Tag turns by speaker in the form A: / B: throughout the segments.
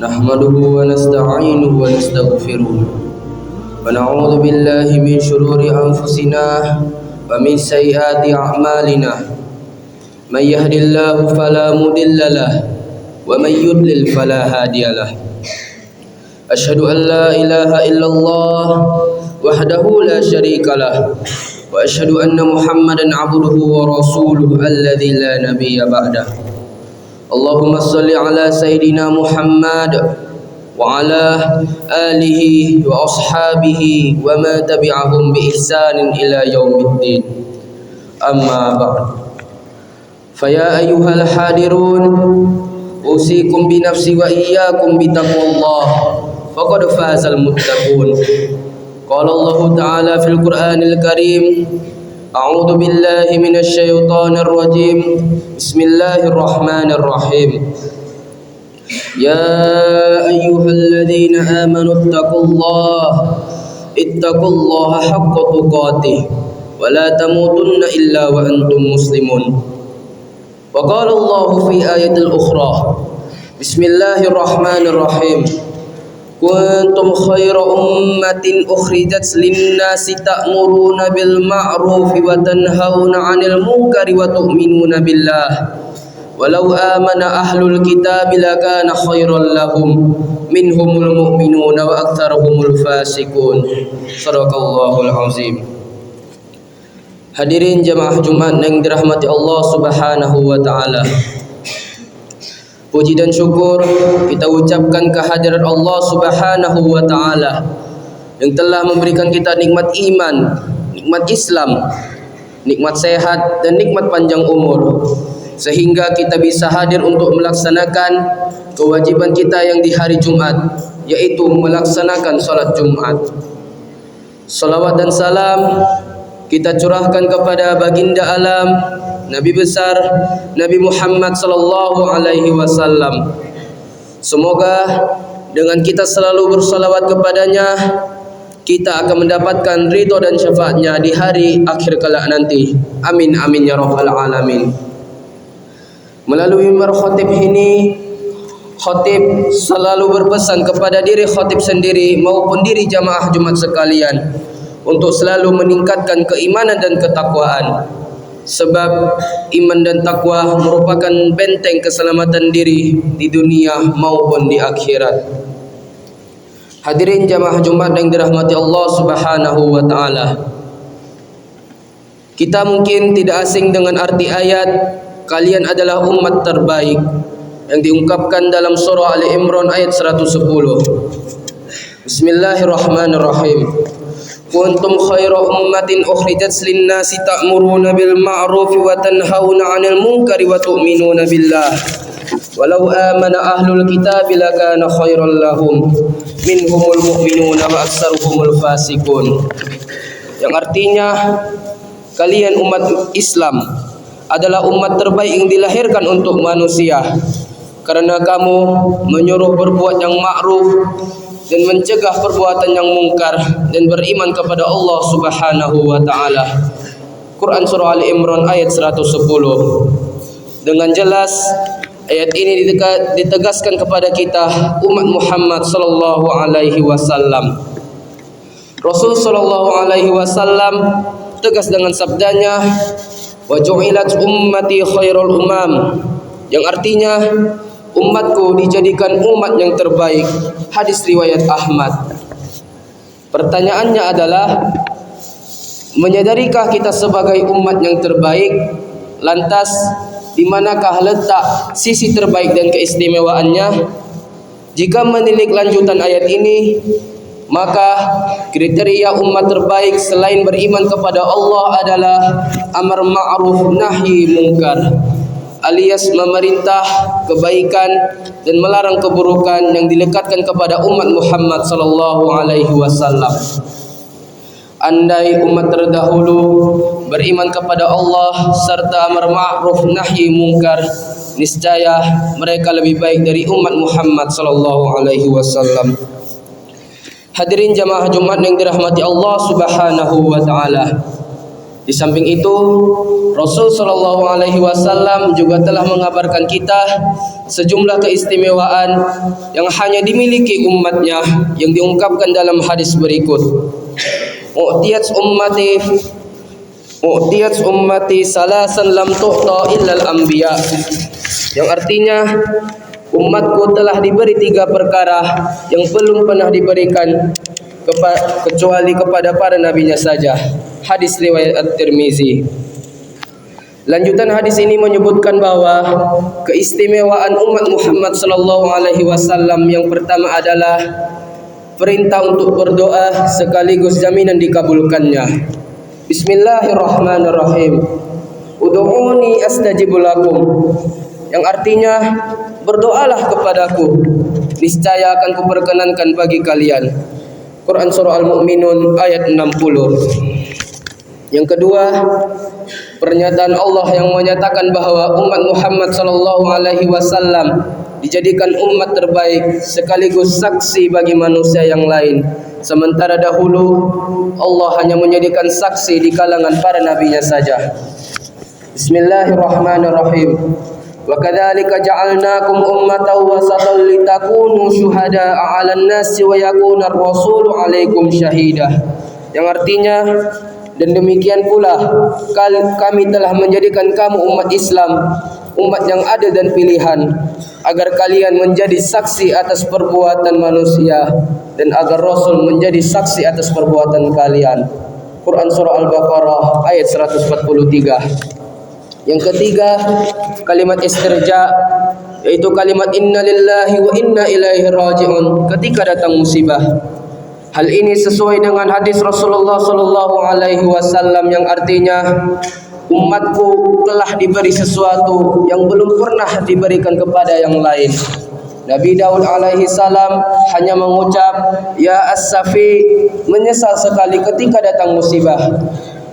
A: nahmaduhu wa nasta'inuhu wa nastaghfiruh wa na'udzu billahi min shururi anfusina wa min sayyiati a'malina may yahdihillahu fala mudilla lahu wa may yudlil fala hadiyalah. Asyhadu an la ilaha illallah wahdahu la syarikalah wa asyhadu anna Muhammadan abduhu wa rasuluhu alladzi la nabiyya ba'dah. Allahumma salli ala Sayyidina Muhammad wa ala alihi wa ashabihi wa ma tabi'ahum bi ihsanin ila yaumiddin. Amma ba'd. Faya ayyuhal hadirun, usikum bi nafsi wa iyyakum bi taqwallah faqad fazal muttaqun. Qala Allah Ta'ala fil Qur'anil Karim, a'udzu billahi minasy syaithanir rajim. Bismillahirrahmanirrahim. Ya ayyuhalladzina amanu ittaqullaha haqqa tuqatih wa la tamutunna illa wa antum muslimun. Wa qala Allah fi ayatil ukhra, Bismillahirrahmanirrahim. Kuntum khaira ummatin ukhrijat lin-nasi ta'muruna bil ma'rufi wa tanhauna 'anil munkari wa tu'minuna billah. Walau amana ahlul kitabi lakana khairan lahum minhumul mu'minuna wa aktsaruhumul fasiqun. Shadaqallahul azim. Hadirin jamaah Jumat yang dirahmati Allah Subhanahu wa taala. Puji dan syukur kita ucapkan kehadirat Allah Subhanahu wa taala yang telah memberikan kita nikmat iman, nikmat Islam, nikmat sehat dan nikmat panjang umur, sehingga kita bisa hadir untuk melaksanakan kewajiban kita yang di hari Jumat, yaitu melaksanakan salat Jumat. Salawat dan salam kita curahkan kepada baginda alam, Nabi besar Nabi Muhammad sallallahu alaihi wasallam. Semoga dengan kita selalu bersalawat kepadanya, kita akan mendapatkan ridho dan syafaatnya di hari akhir kelak nanti. Amin amin ya rabbal alamin. Melalui mimbar khatib ini, khatib selalu berpesan kepada diri khatib sendiri maupun diri jamaah Jumat sekalian untuk selalu meningkatkan keimanan dan ketakwaan. Sebab iman dan takwa merupakan benteng keselamatan diri di dunia maupun di akhirat. Hadirin jamaah Jumat yang dirahmati Allah Subhanahu wa taala. Kita mungkin tidak asing dengan arti ayat kalian adalah umat terbaik yang diungkapkan dalam surah Ali Imran ayat 110. Bismillahirrahmanirrahim. Kuntum khaira ummatin ukhrijat lin-nasi ta'muruna bil ma'rufi wa tanhauna 'anil munkari wa tu'minuna billah. Walau amana ahlul kitabi lakana khairan lahum minhumul mu'minuna wa aktsaruhumul fasiqun. Yang artinya kalian umat Islam adalah umat terbaik yang dilahirkan untuk manusia, karena kamu menyuruh berbuat yang ma'ruf dan mencegah perbuatan yang mungkar dan beriman kepada Allah Subhanahu wa taala. Quran surah Ali Imran ayat 110. Dengan jelas ayat ini ditegaskan kepada kita umat Muhammad sallallahu alaihi wasallam. Rasul sallallahu alaihi wasallam tegas dengan sabdanya, wa ju'ilat ummati khairul umam, yang artinya umatku dijadikan umat yang terbaik. Hadis riwayat Ahmad. Pertanyaannya adalah, menyadarikah kita sebagai umat yang terbaik? Lantas di manakah letak sisi terbaik dan keistimewaannya? Jika menilik lanjutan ayat ini, maka kriteria umat terbaik selain beriman kepada Allah adalah amar ma'ruf nahi mungkar, alias memerintah kebaikan dan melarang keburukan yang dilekatkan kepada umat Muhammad sallallahu alaihi wasallam. Andai umat terdahulu beriman kepada Allah serta amar ma'ruf nahi mungkar, niscaya mereka lebih baik dari umat Muhammad sallallahu alaihi wasallam. Hadirin jamaah Jumat yang dirahmati Allah Subhanahu wa taala. Di Di samping itu, Rasul Shallallahu Alaihi Wasallam juga telah mengabarkan kita sejumlah keistimewaan yang hanya dimiliki umatnya yang diungkapkan dalam hadis berikut. U'tiyat ummati salasan lam tu'ta illal anbiya, yang artinya umatku telah diberi 3 perkara yang belum pernah diberikan kecuali kepada para nabinya saja. Hadis riwayat At-Tirmizi. Lanjutan hadis ini menyebutkan bahwa keistimewaan umat Muhammad sallallahu alaihi wasallam yang pertama adalah perintah untuk berdoa sekaligus jaminan dikabulkannya. Bismillahirrahmanirrahim. Ud'uni astajib lakum, yang artinya berdoalah kepadaku, niscaya akan kuperkenankan bagi kalian. Quran surah Al-Mu'minun ayat 60. Yang kedua, pernyataan Allah yang menyatakan bahwa umat Muhammad sallallahu alaihi wasallam dijadikan umat terbaik sekaligus saksi bagi manusia yang lain. Sementara dahulu Allah hanya menjadikan saksi di kalangan para nabinya saja. Bismillahirrahmanirrahim. Wa kadzalika ja'alnakum ummatan wasatan litakunu syuhada'a 'alan nasi wa yakuna ar-rasulu 'alaikum syahida. Yang artinya, dan demikian pula kami telah menjadikan kamu umat Islam, umat yang adil dan pilihan, agar kalian menjadi saksi atas perbuatan manusia dan agar Rasul menjadi saksi atas perbuatan kalian. Quran surah Al-Baqarah ayat 143. Yang ketiga, kalimat istirja, yaitu kalimat inna lillahi wa inna ilaihi raji'un ketika datang musibah. Hal ini sesuai dengan hadis Rasulullah sallallahu alaihi wasallam yang artinya, umatku telah diberi sesuatu yang belum pernah diberikan kepada yang lain. Nabi Daud alaihi salam hanya mengucap ya as-safi, menyesal sekali ketika datang musibah.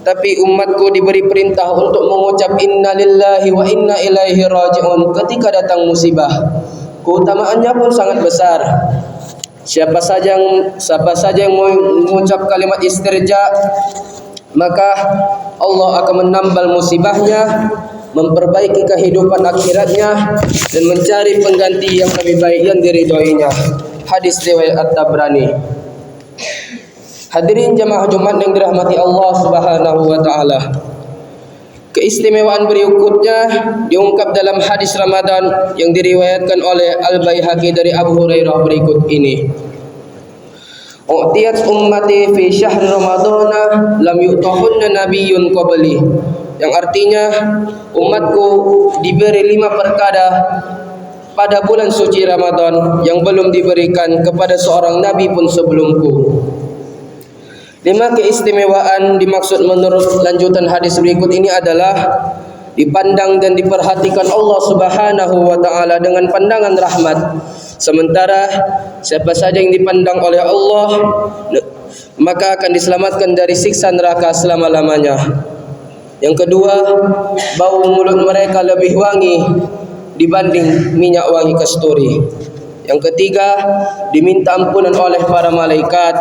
A: Tapi umatku diberi perintah untuk mengucap inna lillahi wa inna ilaihi raji'un ketika datang musibah. Keutamaannya pun sangat besar. Siapa saja yang mengucap kalimat istirja, maka Allah akan menambal musibahnya, memperbaiki kehidupan akhiratnya, dan mencari pengganti yang lebih baik yang diridhoinya. Hadis riwayat At-Tabrani. Hadirin jamaah Jumat yang dirahmati Allah Subhanahu wa taala. Keistimewaan berikutnya diungkap dalam hadis Ramadan yang diriwayatkan oleh Al-Baihaqi dari Abu Hurairah berikut ini. U'tiyat ummati fi syahr Ramadana lam yu'tahunna nabiyyun qabli, yang artinya umatku diberi 5 perkara pada bulan suci Ramadan yang belum diberikan kepada seorang nabi pun sebelumku. 5 keistimewaan dimaksud menurut lanjutan hadis berikut ini adalah dipandang dan diperhatikan Allah Subhanahu wa taala dengan pandangan rahmat. Sementara siapa saja yang dipandang oleh Allah maka akan diselamatkan dari siksa neraka selama-lamanya. Yang kedua, bau mulut mereka lebih wangi dibanding minyak wangi kasturi. Yang ketiga, diminta ampunan oleh para malaikat.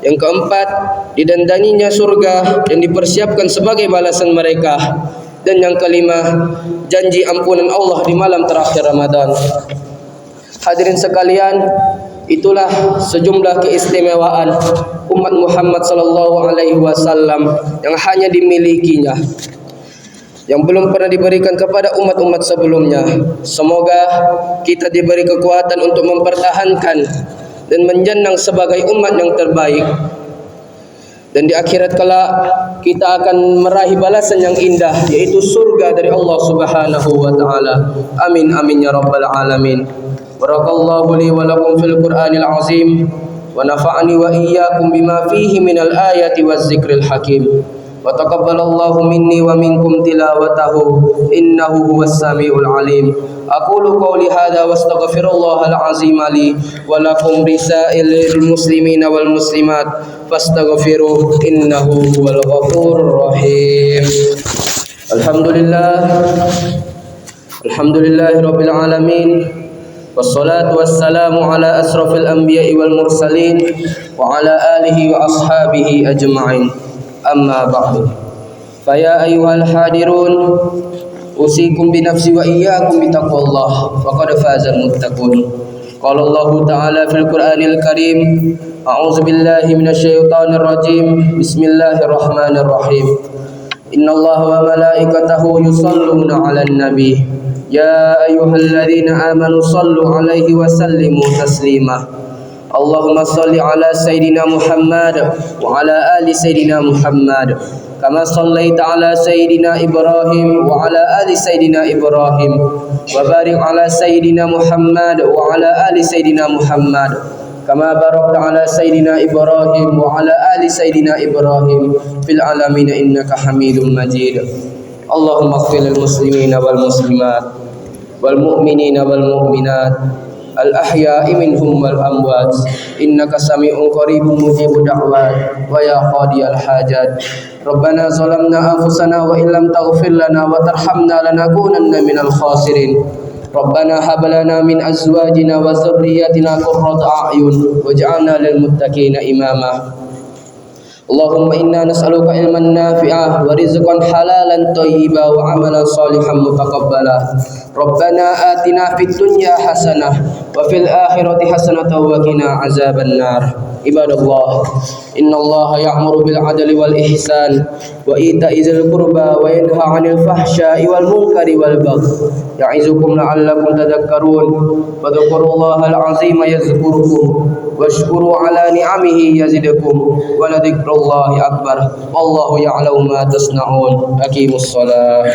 A: Yang keempat, didandanginya surga dan dipersiapkan sebagai balasan mereka. Dan yang kelima, janji ampunan Allah di malam terakhir Ramadan. Hadirin sekalian, itulah sejumlah keistimewaan umat Muhammad sallallahu alaihi wasallam yang hanya dimilikinya, yang belum pernah diberikan kepada umat-umat sebelumnya. Semoga kita diberi kekuatan untuk mempertahankan dan menjannang sebagai umat yang terbaik. Dan di akhirat kelak kita akan meraih balasan yang indah, yaitu surga dari Allah Subhanahu wa taala. Amin amin ya rabbal alamin. Barakallahu li wa lakum fil Qur'anil azim wa nafa'ani wa iyyakum bima fihi minal ayati waz zikril hakim. Wa taqabbalallahu minni wa minkum tilawatahu innahu huwas samiul alim. Aqulu qawli hadza wastaghfirullahal azim li wa lakum risailil muslimina wal muslimat fastaghfiruh innahu huwal ghafurur rahim. Alhamdulillahirabbil alamin. Wassalatu wassalamu ala asrafil anbiya'i wal mursalin wa ala alihi wa ashabihi ajma'in. Amma ba'du. فيا أيها الحاضرون أوصيكم بنفسي وإياكم بتقوى الله فقد فاز المتقون. قال الله تعالى في القرآن الكريم: أعوذ بالله من الشيطان الرجيم. بسم الله الرحمن الرحيم. إن الله وملائكته يصلون على النبي يا أيها الذين آمنوا صلوا عليه وسلموا تسليما. اللهم صل على سيدنا محمد وعلى آل سيدنا محمد كما صليت على سيدنا إبراهيم وعلى آل سيدنا إبراهيم وبارك على سيدنا محمد وعلى آل سيدنا محمد كما باركت على سيدنا إبراهيم وعلى آل سيدنا إبراهيم في العالمين إنك حميد مجيد. اللهم اغفر للمسلمين والمسلمات والمؤمنين والمؤمنات الأحياء منهم والأموات إنك سميع قريب مجيب الدعوات ويا قاضي الحاجات. ربنا ظلمنا أنفسنا وإن لم تغفر لنا وترحمنا لنكونن من الخاسرين. ربنا هب لنا من أزواجنا وذرياتنا قرة أعين واجعلنا للمتقين إماما. اللهم إنا نسألك علما نافعا ورزقا حلالا طيبا وعملا صالحا متقبلا. ربنا آتنا في الدنيا حسنة وفي الآخرة حسنة وقنا عذاب النار. عباد الله، إن الله يأمر بالعدل والإحسان وإيتاء ذي القربى وينهى عن الفحشاء والمنكر والبغي يعظكم لعلكم تذكرون. فاذكروا الله العظيم يذكركم واشكروا على نعمه يزدكم ولذكر الله أكبر والله يعلم ما تصنعون. أقيموا الصلاة.